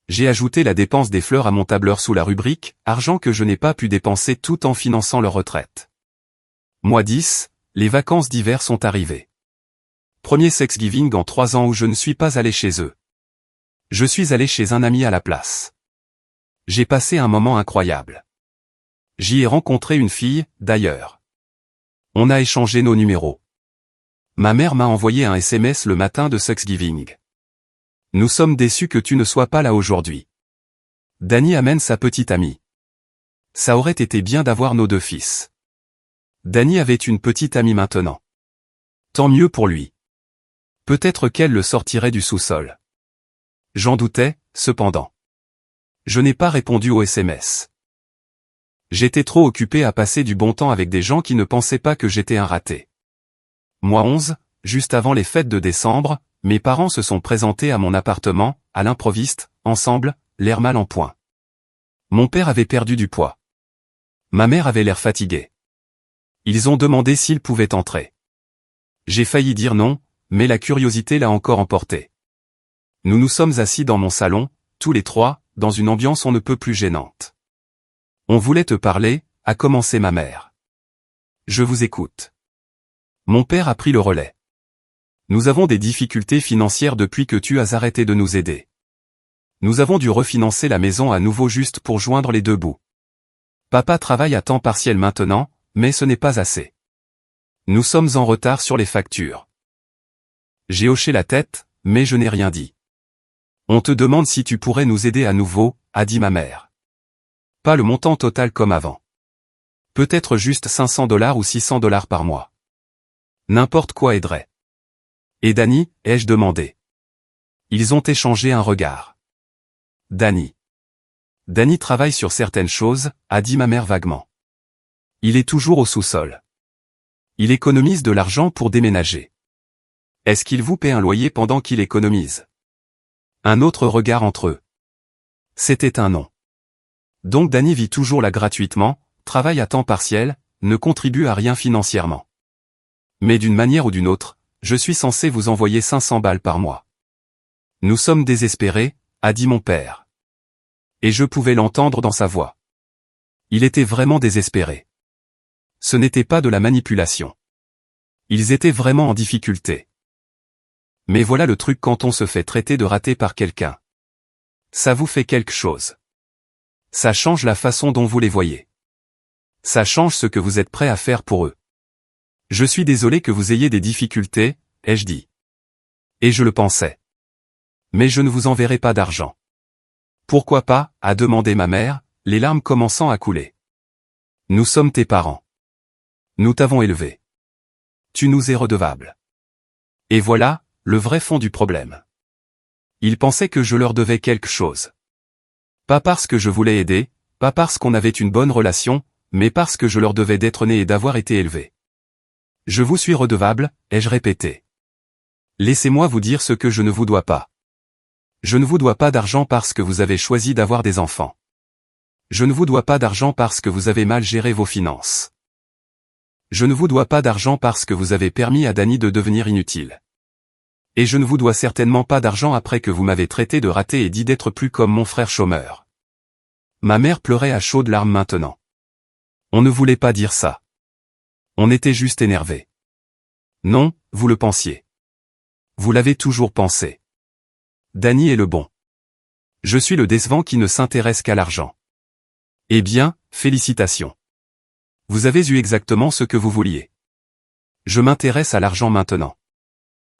J'ai ajouté la dépense des fleurs à mon tableur sous la rubrique « Argent que je n'ai pas pu dépenser tout en finançant leur retraite ». Mois 10, les vacances d'hiver sont arrivées. Premier Thanksgiving en 3 ans où je ne suis pas allé chez eux. Je suis allé chez un ami à la place. J'ai passé un moment incroyable. J'y ai rencontré une fille, d'ailleurs. On a échangé nos numéros. Ma mère m'a envoyé un SMS le matin de Thanksgiving. Nous sommes déçus que tu ne sois pas là aujourd'hui. Danny amène sa petite amie. Ça aurait été bien d'avoir nos 2 fils. Danny avait une petite amie maintenant. Tant mieux pour lui. Peut-être qu'elle le sortirait du sous-sol. J'en doutais, cependant. Je n'ai pas répondu au SMS. J'étais trop occupé à passer du bon temps avec des gens qui ne pensaient pas que j'étais un raté. Mois 11, juste avant les fêtes de décembre, mes parents se sont présentés à mon appartement, à l'improviste, ensemble, l'air mal en point. Mon père avait perdu du poids. Ma mère avait l'air fatiguée. Ils ont demandé s'ils pouvaient entrer. J'ai failli dire non, mais la curiosité l'a encore emporté. Nous nous sommes assis dans mon salon, tous les 3, dans une ambiance on ne peut plus gênante. On voulait te parler, a commencé ma mère. Je vous écoute. Mon père a pris le relais. Nous avons des difficultés financières depuis que tu as arrêté de nous aider. Nous avons dû refinancer la maison à nouveau juste pour joindre les 2 bouts. Papa travaille à temps partiel maintenant, mais ce n'est pas assez. Nous sommes en retard sur les factures. J'ai hoché la tête, mais je n'ai rien dit. On te demande si tu pourrais nous aider à nouveau, a dit ma mère. Pas le montant total comme avant. Peut-être juste $500 ou $600 par mois. N'importe quoi aiderait. Et Danny, ai-je demandé. Ils ont échangé un regard. Danny. Danny travaille sur certaines choses, a dit ma mère vaguement. Il est toujours au sous-sol. Il économise de l'argent pour déménager. Est-ce qu'il vous paie un loyer pendant qu'il économise? Un autre regard entre eux. C'était un non. Donc Danny vit toujours là gratuitement, travaille à temps partiel, ne contribue à rien financièrement. Mais d'une manière ou d'une autre, je suis censé vous envoyer $500 par mois. Nous sommes désespérés, a dit mon père. Et je pouvais l'entendre dans sa voix. Il était vraiment désespéré. Ce n'était pas de la manipulation. Ils étaient vraiment en difficulté. Mais voilà le truc quand on se fait traiter de raté par quelqu'un. Ça vous fait quelque chose. Ça change la façon dont vous les voyez. Ça change ce que vous êtes prêt à faire pour eux. Je suis désolé que vous ayez des difficultés, ai-je dit. Et je le pensais. Mais je ne vous enverrai pas d'argent. Pourquoi pas, a demandé ma mère, les larmes commençant à couler. Nous sommes tes parents. Nous t'avons élevé. Tu nous es redevable. Et voilà, le vrai fond du problème. Ils pensaient que je leur devais quelque chose. Pas parce que je voulais aider, pas parce qu'on avait une bonne relation, mais parce que je leur devais d'être né et d'avoir été élevé. Je vous suis redevable, ai-je répété. Laissez-moi vous dire ce que je ne vous dois pas. Je ne vous dois pas d'argent parce que vous avez choisi d'avoir des enfants. Je ne vous dois pas d'argent parce que vous avez mal géré vos finances. Je ne vous dois pas d'argent parce que vous avez permis à Danny de devenir inutile. Et je ne vous dois certainement pas d'argent après que vous m'avez traité de raté et dit d'être plus comme mon frère chômeur. Ma mère pleurait à chaudes larmes maintenant. On ne voulait pas dire ça. On était juste énervé. Non, vous le pensiez. Vous l'avez toujours pensé. Danny est le bon. Je suis le décevant qui ne s'intéresse qu'à l'argent. Eh bien, félicitations. Vous avez eu exactement ce que vous vouliez. Je m'intéresse à l'argent maintenant.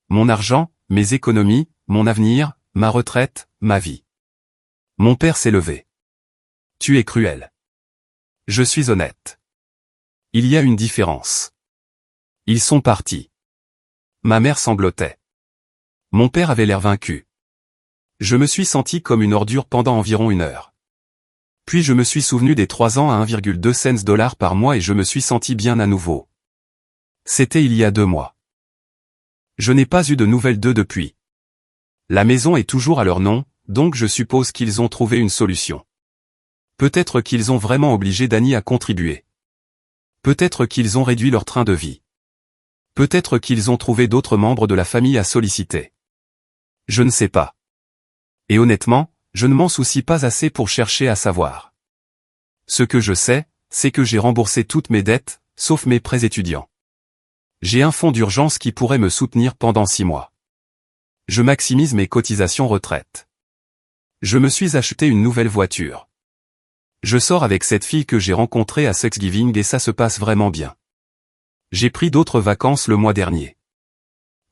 Mon argent, mes économies, mon avenir, ma retraite, ma vie. Mon père s'est levé. Tu es cruel. Je suis honnête. Il y a une différence. Ils sont partis. Ma mère sanglotait. Mon père avait l'air vaincu. Je me suis senti comme une ordure pendant environ 1 heure. Puis je me suis souvenu des 3 ans à 1,2 cents $ par mois et je me suis senti bien à nouveau. C'était il y a 2 mois. Je n'ai pas eu de nouvelles d'eux depuis. La maison est toujours à leur nom, donc je suppose qu'ils ont trouvé une solution. Peut-être qu'ils ont vraiment obligé Danny à contribuer. Peut-être qu'ils ont réduit leur train de vie. Peut-être qu'ils ont trouvé d'autres membres de la famille à solliciter. Je ne sais pas. Et honnêtement, je ne m'en soucie pas assez pour chercher à savoir. Ce que je sais, c'est que j'ai remboursé toutes mes dettes, sauf mes prêts étudiants. J'ai un fonds d'urgence qui pourrait me soutenir pendant 6 mois. Je maximise mes cotisations retraite. Je me suis acheté une nouvelle voiture. Je sors avec cette fille que j'ai rencontrée à Thanksgiving et ça se passe vraiment bien. J'ai pris d'autres vacances le mois dernier.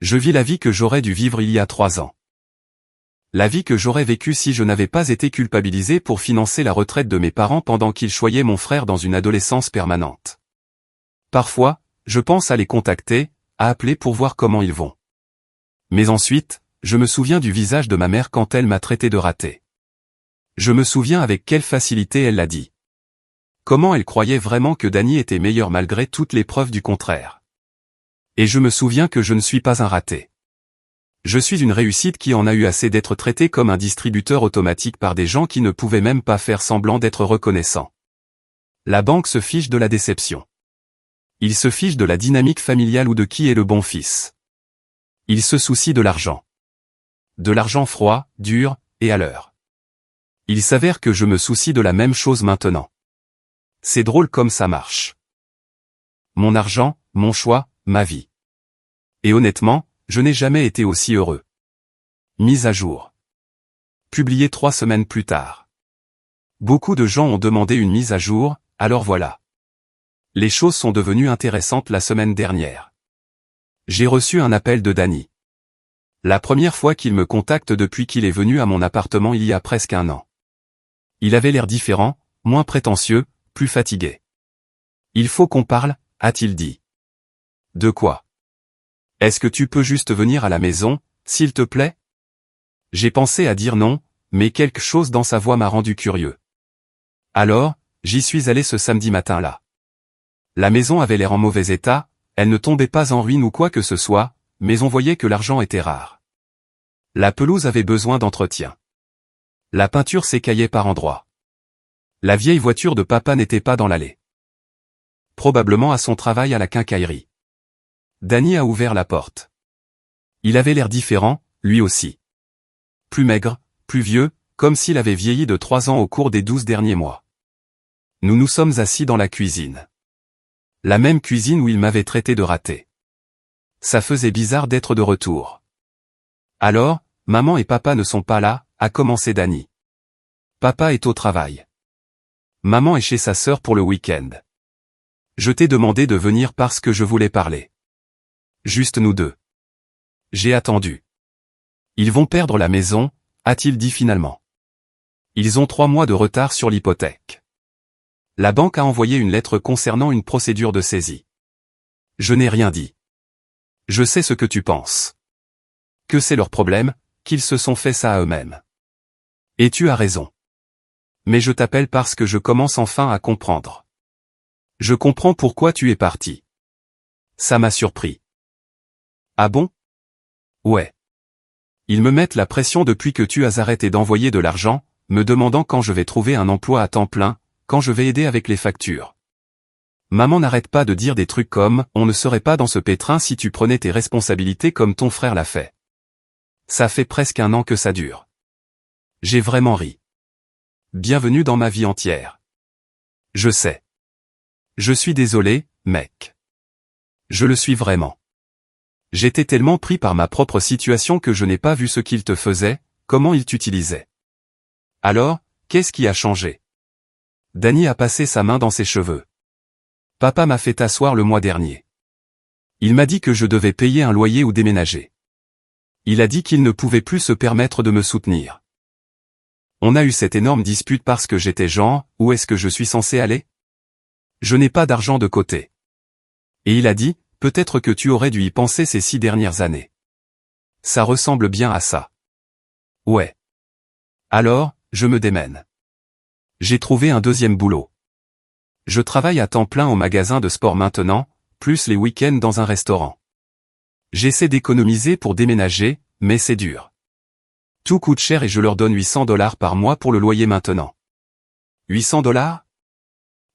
Je vis la vie que j'aurais dû vivre il y a 3 ans. La vie que j'aurais vécue si je n'avais pas été culpabilisé pour financer la retraite de mes parents pendant qu'ils choyaient mon frère dans une adolescence permanente. Parfois, je pense à les contacter, à appeler pour voir comment ils vont. Mais ensuite, je me souviens du visage de ma mère quand elle m'a traité de raté. Je me souviens avec quelle facilité elle l'a dit. Comment elle croyait vraiment que Danny était meilleur malgré toutes les preuves du contraire. Et je me souviens que je ne suis pas un raté. Je suis une réussite qui en a eu assez d'être traité comme un distributeur automatique par des gens qui ne pouvaient même pas faire semblant d'être reconnaissants. La banque se fiche de la déception. Il se fiche de la dynamique familiale ou de qui est le bon fils. Il se soucie de l'argent. De l'argent froid, dur, et à l'heure. Il s'avère que je me soucie de la même chose maintenant. C'est drôle comme ça marche. Mon argent, mon choix, ma vie. Et honnêtement, je n'ai jamais été aussi heureux. Mise à jour. Publié 3 semaines plus tard. Beaucoup de gens ont demandé une mise à jour, alors voilà. Les choses sont devenues intéressantes la semaine dernière. J'ai reçu un appel de Danny. La première fois qu'il me contacte depuis qu'il est venu à mon appartement il y a presque 1 an. Il avait l'air différent, moins prétentieux, plus fatigué. Il faut qu'on parle, a-t-il dit. De quoi? Est-ce que tu peux juste venir à la maison, s'il te plaît? J'ai pensé à dire non, mais quelque chose dans sa voix m'a rendu curieux. Alors, j'y suis allé ce samedi matin-là. La maison avait l'air en mauvais état, elle ne tombait pas en ruine ou quoi que ce soit, mais on voyait que l'argent était rare. La pelouse avait besoin d'entretien. La peinture s'écaillait par endroits. La vieille voiture de papa n'était pas dans l'allée. Probablement à son travail à la quincaillerie. Danny a ouvert la porte. Il avait l'air différent, lui aussi. Plus maigre, plus vieux, comme s'il avait vieilli de 3 ans au cours des 12 derniers mois. Nous nous sommes assis dans la cuisine. La même cuisine où il m'avait traité de raté. Ça faisait bizarre d'être de retour. Alors, maman et papa ne sont pas là, a commencé Danny. Papa est au travail. Maman est chez sa sœur pour le week-end. Je t'ai demandé de venir parce que je voulais parler. Juste nous deux. J'ai attendu. Ils vont perdre la maison, a-t-il dit finalement. Ils ont 3 mois de retard sur l'hypothèque. La banque a envoyé une lettre concernant une procédure de saisie. Je n'ai rien dit. Je sais ce que tu penses. Que c'est leur problème, qu'ils se sont fait ça à eux-mêmes. Et tu as raison. Mais je t'appelle parce que je commence enfin à comprendre. Je comprends pourquoi tu es parti. Ça m'a surpris. Ah bon? Ouais. Ils me mettent la pression depuis que tu as arrêté d'envoyer de l'argent, me demandant quand je vais trouver un emploi à temps plein, quand je vais aider avec les factures. Maman n'arrête pas de dire des trucs comme « on ne serait pas dans ce pétrin si tu prenais tes responsabilités comme ton frère l'a fait ». Ça fait presque 1 an que ça dure. J'ai vraiment ri. Bienvenue dans ma vie entière. Je sais. Je suis désolé, mec. Je le suis vraiment. J'étais tellement pris par ma propre situation que je n'ai pas vu ce qu'il te faisait, comment il t'utilisait. Alors, qu'est-ce qui a changé? Danny a passé sa main dans ses cheveux. Papa m'a fait asseoir le mois dernier. Il m'a dit que je devais payer un loyer ou déménager. Il a dit qu'il ne pouvait plus se permettre de me soutenir. On a eu cette énorme dispute parce que j'étais genre, où est-ce que je suis censé aller? Je n'ai pas d'argent de côté. Et il a dit, peut-être que tu aurais dû y penser ces 6 dernières années. Ça ressemble bien à ça. Ouais. Alors, je me démène. J'ai trouvé un deuxième boulot. Je travaille à temps plein au magasin de sport maintenant, plus les week-ends dans un restaurant. J'essaie d'économiser pour déménager, mais c'est dur. Tout coûte cher et je leur donne $800 par mois pour le loyer maintenant. $800?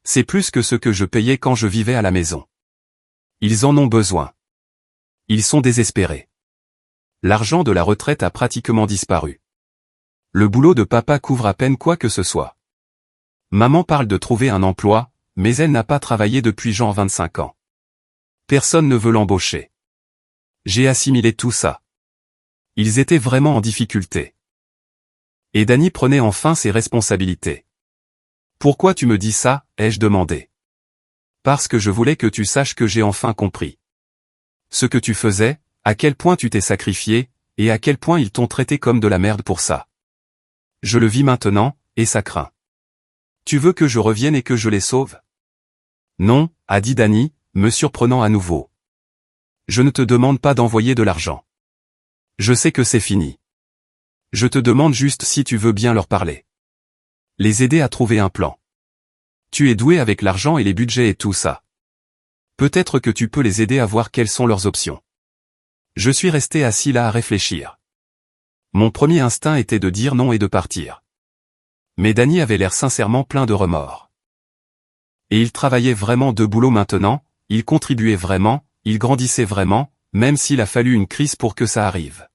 C'est plus que ce que je payais quand je vivais à la maison. Ils en ont besoin. Ils sont désespérés. L'argent de la retraite a pratiquement disparu. Le boulot de papa couvre à peine quoi que ce soit. Maman parle de trouver un emploi, mais elle n'a pas travaillé depuis genre 25 ans. Personne ne veut l'embaucher. J'ai assimilé tout ça. Ils étaient vraiment en difficulté. Et Danny prenait enfin ses responsabilités. Pourquoi tu me dis ça, ai-je demandé. Parce que je voulais que tu saches que j'ai enfin compris. Ce que tu faisais, à quel point tu t'es sacrifié, et à quel point ils t'ont traité comme de la merde pour ça. Je le vis maintenant, et ça craint. Tu veux que je revienne et que je les sauve? Non, a dit Danny, me surprenant à nouveau. Je ne te demande pas d'envoyer de l'argent. Je sais que c'est fini. Je te demande juste si tu veux bien leur parler. Les aider à trouver un plan. Tu es doué avec l'argent et les budgets et tout ça. Peut-être que tu peux les aider à voir quelles sont leurs options. Je suis resté assis là à réfléchir. Mon premier instinct était de dire non et de partir. Mais Danny avait l'air sincèrement plein de remords. Et il travaillait vraiment 2 boulots maintenant, il contribuait vraiment, il grandissait vraiment, même s'il a fallu une crise pour que ça arrive.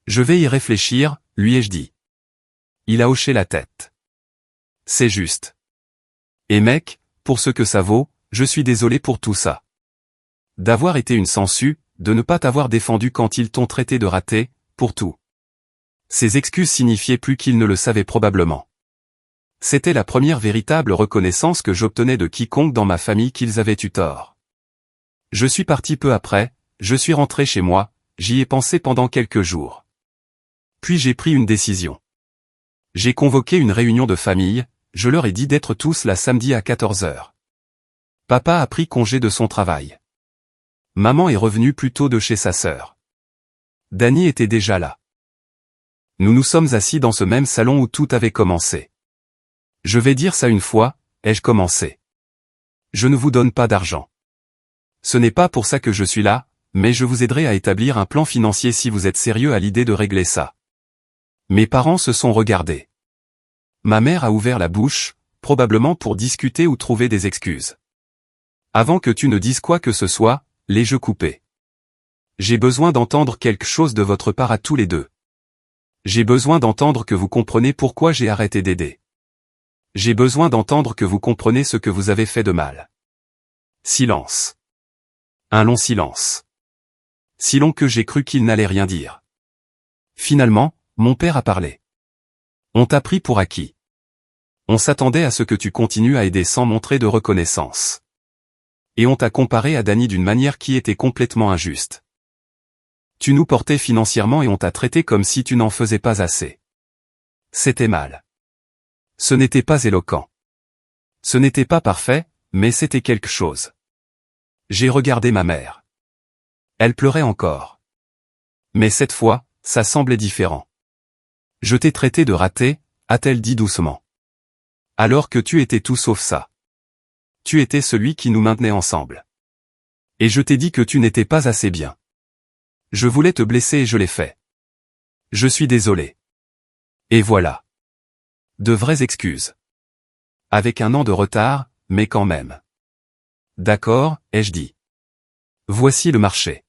Je vais y réfléchir, lui ai-je dit. Il a hoché la tête. C'est juste. Et mec, pour ce que ça vaut, je suis désolé pour tout ça. D'avoir été une sangsue, de ne pas t'avoir défendu quand ils t'ont traité de raté, pour tout. Ces excuses signifiaient plus qu'ils ne le savaient probablement. C'était la première véritable reconnaissance que j'obtenais de quiconque dans ma famille qu'ils avaient eu tort. Je suis parti peu après, je suis rentré chez moi, j'y ai pensé pendant quelques jours. Puis j'ai pris une décision. J'ai convoqué une réunion de famille, je leur ai dit d'être tous là samedi à 14 h. Papa a pris congé de son travail. Maman est revenue plus tôt de chez sa sœur. Danny était déjà là. Nous nous sommes assis dans ce même salon où tout avait commencé. Je vais dire ça une fois, ai-je commencé. Je ne vous donne pas d'argent. Ce n'est pas pour ça que je suis là, mais je vous aiderai à établir un plan financier si vous êtes sérieux à l'idée de régler ça. Mes parents se sont regardés. Ma mère a ouvert la bouche, probablement pour discuter ou trouver des excuses. Avant que tu ne dises quoi que ce soit, les jeux coupés. J'ai besoin d'entendre quelque chose de votre part à tous les deux. J'ai besoin d'entendre que vous comprenez pourquoi j'ai arrêté d'aider. J'ai besoin d'entendre que vous comprenez ce que vous avez fait de mal. Silence. Un long silence. Si long que j'ai cru qu'il n'allait rien dire. Finalement, mon père a parlé. On t'a pris pour acquis. On s'attendait à ce que tu continues à aider sans montrer de reconnaissance. Et on t'a comparé à Danny d'une manière qui était complètement injuste. Tu nous portais financièrement et on t'a traité comme si tu n'en faisais pas assez. C'était mal. Ce n'était pas éloquent. Ce n'était pas parfait, mais c'était quelque chose. J'ai regardé ma mère. Elle pleurait encore. Mais cette fois, ça semblait différent. Je t'ai traité de raté, a-t-elle dit doucement. Alors que tu étais tout sauf ça. Tu étais celui qui nous maintenait ensemble. Et je t'ai dit que tu n'étais pas assez bien. Je voulais te blesser et je l'ai fait. Je suis désolé. Et voilà. De vraies excuses. Avec un an de retard, mais quand même. D'accord, ai-je dit. Voici le marché.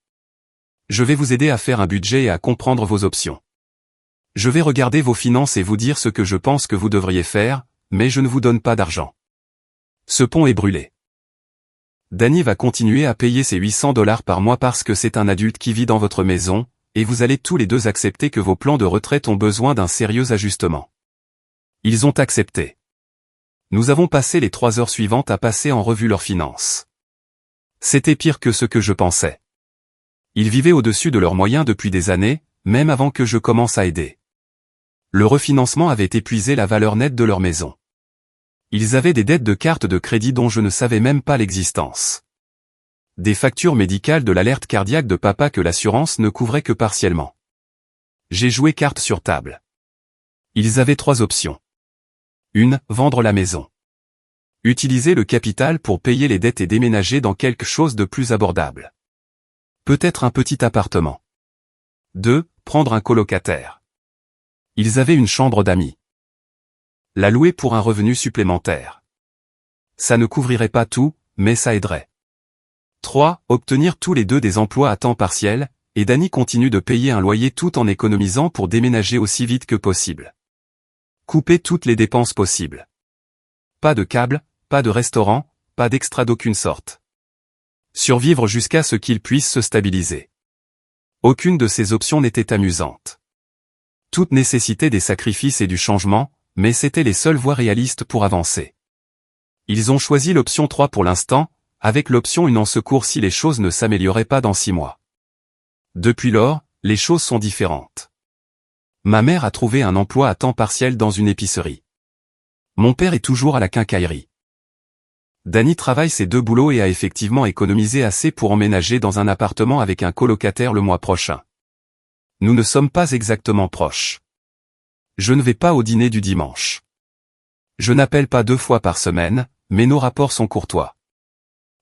Je vais vous aider à faire un budget et à comprendre vos options. Je vais regarder vos finances et vous dire ce que je pense que vous devriez faire, mais je ne vous donne pas d'argent. Ce pont est brûlé. Danny va continuer à payer ses $800 par mois parce que c'est un adulte qui vit dans votre maison, et vous allez tous les deux accepter que vos plans de retraite ont besoin d'un sérieux ajustement. Ils ont accepté. Nous avons passé les 3 heures suivantes à passer en revue leurs finances. C'était pire que ce que je pensais. Ils vivaient au-dessus de leurs moyens depuis des années, même avant que je commence à aider. Le refinancement avait épuisé la valeur nette de leur maison. Ils avaient des dettes de cartes de crédit dont je ne savais même pas l'existence. Des factures médicales de l'alerte cardiaque de papa que l'assurance ne couvrait que partiellement. J'ai joué carte sur table. Ils avaient 3 options. 1. Vendre la maison. Utiliser le capital pour payer les dettes et déménager dans quelque chose de plus abordable. Peut-être un petit appartement. 2. Prendre un colocataire. Ils avaient une chambre d'amis. La louer pour un revenu supplémentaire. Ça ne couvrirait pas tout, mais ça aiderait. 3. Obtenir tous les deux des emplois à temps partiel, et Danny continue de payer un loyer tout en économisant pour déménager aussi vite que possible. Couper toutes les dépenses possibles. Pas de câble, pas de restaurant, pas d'extra d'aucune sorte. Survivre jusqu'à ce qu'il puisse se stabiliser. Aucune de ces options n'était amusante. Toutes nécessitaient des sacrifices et du changement, mais c'étaient les seules voies réalistes pour avancer. Ils ont choisi l'option 3 pour l'instant, avec l'option 1 en secours si les choses ne s'amélioraient pas dans 6 mois. Depuis lors, les choses sont différentes. Ma mère a trouvé un emploi à temps partiel dans une épicerie. Mon père est toujours à la quincaillerie. Danny travaille ses 2 boulots et a effectivement économisé assez pour emménager dans un appartement avec un colocataire le mois prochain. Nous ne sommes pas exactement proches. Je ne vais pas au dîner du dimanche. Je n'appelle pas 2 fois par semaine, mais nos rapports sont courtois.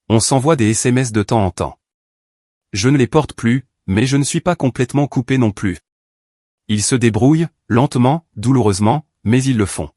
On s'envoie des SMS de temps en temps. Je ne les porte plus, mais je ne suis pas complètement coupé non plus. Ils se débrouillent, lentement, douloureusement, mais ils le font.